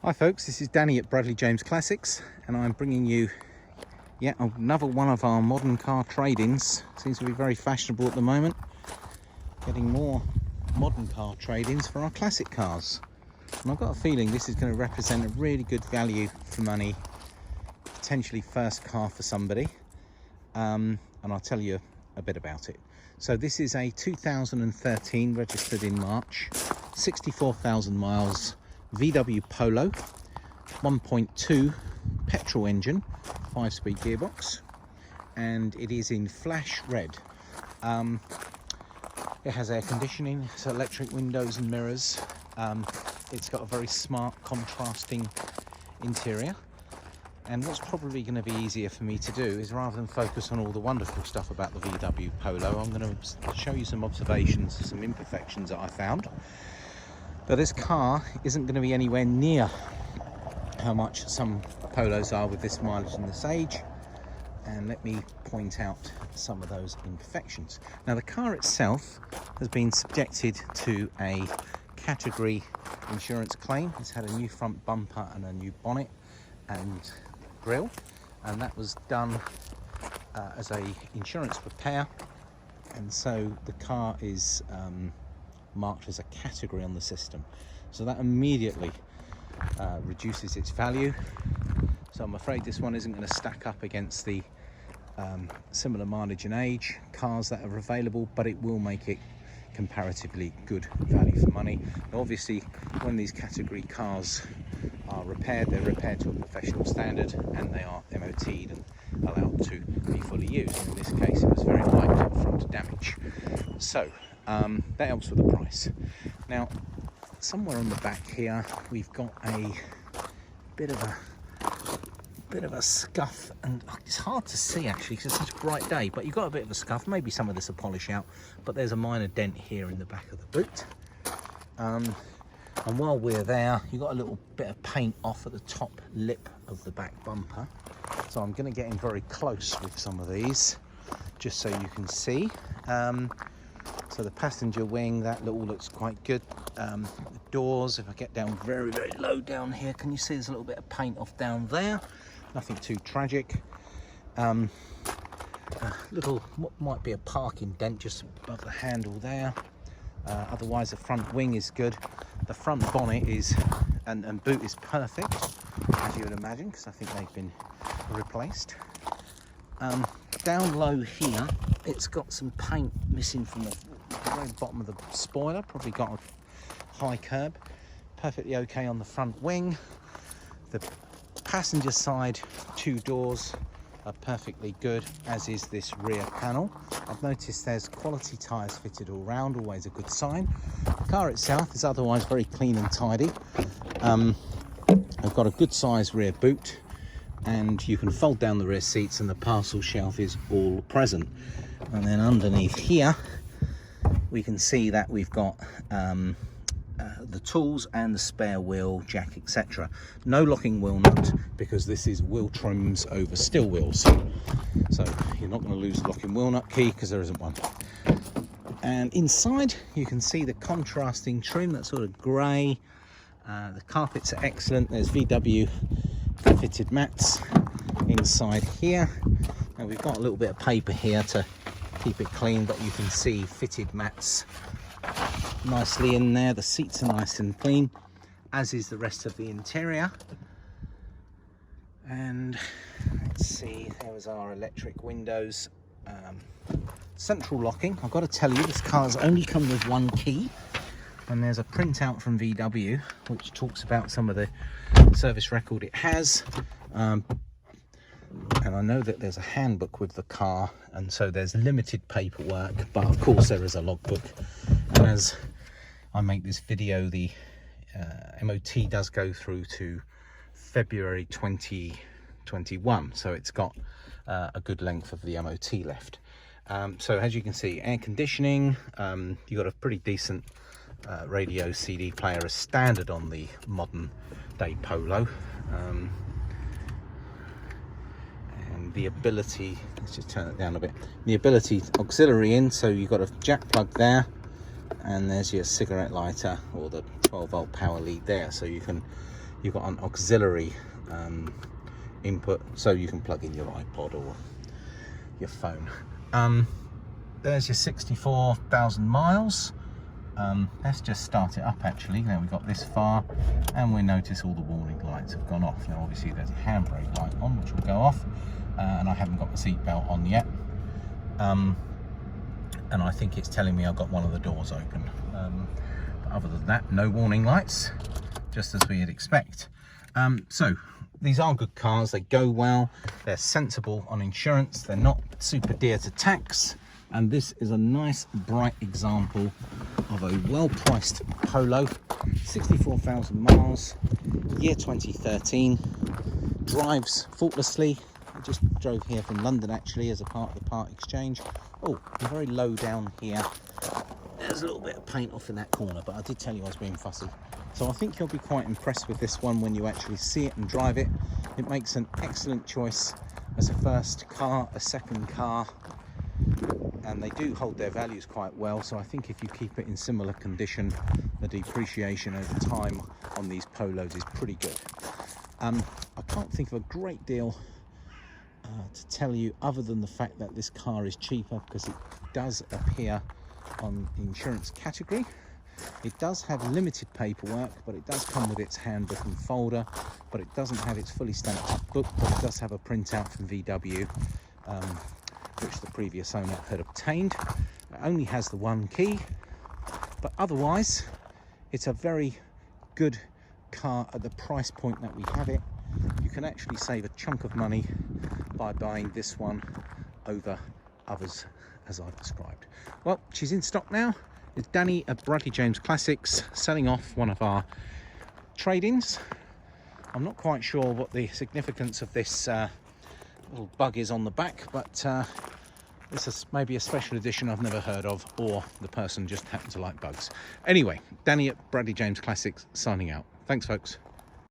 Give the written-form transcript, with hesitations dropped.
Hi folks, this is Danny at Bradley James Classics, and I'm bringing you yet another one of our modern car trade-ins. Seems to be very fashionable at the moment, getting more modern car trade-ins for our classic cars. And I've got a feeling this is going to represent a really good value for money, potentially first car for somebody, and I'll tell you a bit about it. So this is a 2013, registered in March, 64,000 miles, VW Polo, 1.2 petrol engine, 5-speed gearbox, and it is in flash red. It has air conditioning, it's electric windows and mirrors. It's got a very smart contrasting interior, and what's probably going to be easier for me to do is, rather than focus on all the wonderful stuff about the VW Polo, I'm going to show you some observations, some imperfections that I found. But this car isn't going to be anywhere near how much some Polos are with this mileage and this age, and let me point out some of those imperfections. Now, the car itself has been subjected to a category insurance claim. It's had a new front bumper and a new bonnet and grille, and that was done as a insurance repair, and so the car is marked as a category on the system, so that immediately reduces its value. So I'm afraid this one isn't going to stack up against the similar mileage and age cars that are available, but it will make it comparatively good value for money. Now, obviously, when these category cars are repaired, they're repaired to a professional standard, and they are MOT'd and allowed to be fully used. And in this case, it was very light front damage, so that helps with the price. Now, somewhere on the back here, we've got a bit of a scuff, and it's hard to see actually because it's such a bright day, but you've got a bit of a scuff. Maybe some of this will polish out, but there's a minor dent here in the back of the boot. And while we're there, you've got a little bit of paint off at the top lip of the back bumper. So I'm going to get in very close with some of these, just so you can see. So the passenger wing, that all looks quite good. The doors, if I get down very, very low down here, can you see there's a little bit of paint off down there? Nothing too tragic. A little, what might be a parking dent just above the handle there. Otherwise, the front wing is good. The front bonnet is and boot is perfect, as you would imagine, because I think they've been replaced. Down low here, it's got some paint missing from the very bottom of the spoiler. Probably got a high curb. Perfectly okay on the front wing. The passenger side two doors are perfectly good, as is this rear panel. I've noticed there's quality tyres fitted all round, always a good sign. The car itself is otherwise very clean and tidy. I've got a good size rear boot, and you can fold down the rear seats, and the parcel shelf is all present. And then underneath here we can see that we've got the tools and the spare wheel jack, etc. No locking wheel nut, because this is wheel trims over steel wheels, so you're not going to lose the locking wheel nut key because there isn't one. And inside you can see the contrasting trim, that sort of grey. The carpets are excellent. There's VW fitted mats inside here, and we've got a little bit of paper here to keep it clean, but you can see fitted mats nicely in there. The seats are nice and clean, as is the rest of the interior. And let's see, there was our electric windows, central locking. I've got to tell you, this car's only come with one key, and there's a printout from VW which talks about some of the service record it has. And I know that there's a handbook with the car, and so there's limited paperwork, but of course there is a logbook. And as I make this video, the MOT does go through to February 2021, so it's got a good length of the MOT left. So as you can see, air conditioning, you've got a pretty decent radio CD player as standard on the modern day Polo. The ability, let's just turn it down a bit, the ability auxiliary in, so you've got a jack plug there, and there's your cigarette lighter or the 12-volt power lead there, so you can you've got an auxiliary input, so you can plug in your iPod or your phone. There's your 64,000 miles. Let's just start it up actually. Now we've got this far, and we notice all the warning lights have gone off. Now obviously there's a handbrake light on which will go off, and I haven't got the seatbelt on yet. And I think it's telling me I've got one of the doors open. But other than that, no warning lights, just as we'd expect. So these are good cars, they go well, they're sensible on insurance, they're not super dear to tax, and this is a nice bright example of a well-priced Polo, 64,000 miles, year 2013, drives faultlessly. I just drove here from London actually as a part of the part exchange. Oh, very low down here. There's a little bit of paint off in that corner, but I did tell you I was being fussy. So I think you'll be quite impressed with this one when you actually see it and drive it. It makes an excellent choice as a first car, a second car, and they do hold their values quite well. So I think if you keep it in similar condition, the depreciation over time on these Polos is pretty good. I can't think of a great deal to tell you other than the fact that this car is cheaper because it does appear on the insurance category. It does have limited paperwork, but it does come with its handbook and folder, but it doesn't have its fully stamped up book, but it does have a printout from VW, which the previous owner had obtained. It only has the one key, but otherwise it's a very good car at the price point that we have it. You can actually save a chunk of money by buying this one over others as I've described. Well, she's in stock now. It's Danny at Bradley James Classics selling off one of our trade-ins. I'm not quite sure what the significance of this little bug is on the back, but this is maybe a special edition I've never heard of, or the person just happened to like bugs. Anyway, Danny at Bradley James Classics signing out. Thanks folks.